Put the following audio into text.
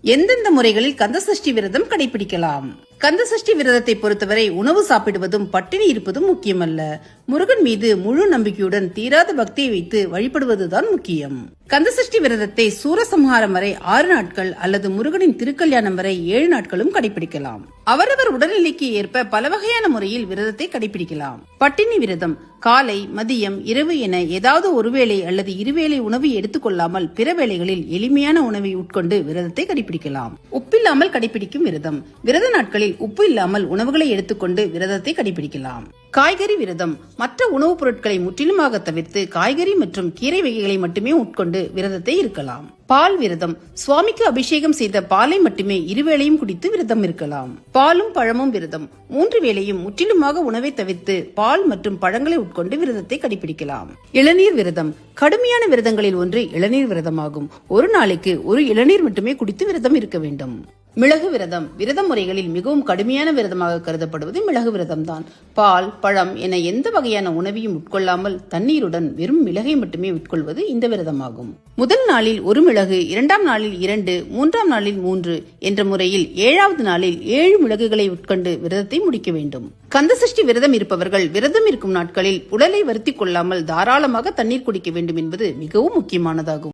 எந்தெந்த முறைகளில் கந்தசஷ்டி விரதம் கடைபிடிக்கலாம்? கந்தசஷ்டி விரதத்தை பொறுத்தவரை உணவு சாப்பிடுவதும் பட்டினி இருப்பதும் முக்கியமல்ல. முருகன் மீது முழு நம்பிக்கையுடன் தீராத பக்தியை வைத்து வழிபடுவதுதான் முக்கியம். கந்தசஷ்டி விரதத்தை சூரசம்ஹாரம் வரை 6 நாட்கள் அல்லது முருகனின் திருக்கல்யாணம் வரை 7 நாட்களும் கடைபிடிக்கலாம். அவரவர் உடல்நிலைக்கு ஏற்ப பல வகையான முறையில் விரதத்தை கடைபிடிக்கலாம். பட்டினி விரதம் காலை, மதியம், இரவு என ஏதாவது ஒருவேளை அல்லது இருவேளை உணவு எடுத்துக்கொள்ளாமல் பிற வேளைகளில் எளிமையான உணவை உட்கொண்டு விரதத்தை கடைபிடிக்கலாம். உப்பில்லாமல் கடைபிடிக்கும் விரதம். விரத நாட்களில் உப்பு இல்லாமல் உணவுகளை எடுத்துக்கொண்டு விரதத்தை கடைபிடிக்கலாம். காய்கறி விரதம். மற்ற உணவுப் பொருட்களை முற்றிலுமாக தவிர்த்து காய்கறி மற்றும் கீரை வகைகளை மட்டுமே உட்கொண்டு விரதத்தை இருக்கலாம். பால் விரதம். சுவாமிக்கு அபிஷேகம் செய்த பாலை மட்டுமே இருவேளையும் குடித்து விரதம் இருக்கலாம். பாலும் பழமும் விரதம். 3 வேளையும் முற்றிலுமாக உணவை தவிர்த்து பால் மற்றும் பழங்களை உட்கொண்டு விரதத்தை கடைபிடிக்கலாம். இளநீர் விரதம். கடுமையான விரதங்களில் ஒன்று இளநீர் விரதமாகும். ஒரு நாளைக்கு ஒரு இளநீர் மட்டுமே குடித்து விரதம் இருக்க வேண்டும். மிளகு விரதம். விரத முறைகளில் மிகவும் கடுமையான விரதமாக கருதப்படுவது மிளகு விரதம் தான். பால், பழம் என எந்த வகையான உணவையும் உட்கொள்ளாமல் தண்ணீருடன் வெறும் மிளகை மட்டுமே உட்கொள்வது இந்த விரதமாகும். முதல் நாளில் 1 மிளகு, 2ஆம் நாளில் 2, 3ஆம் நாளில் 3 என்ற முறையில் 7வது நாளில் 7 மிளகுகளை உட்கொண்டு விரதத்தை முடிக்க வேண்டும். கந்தசஷ்டி விரதம் இருப்பவர்கள் விரதம் இருக்கும் நாட்களில் உடலை வருத்திக் கொள்ளாமல் தாராளமாக தண்ணீர் குடிக்க வேண்டும் என்பது மிகவும் முக்கியமானதாகும்.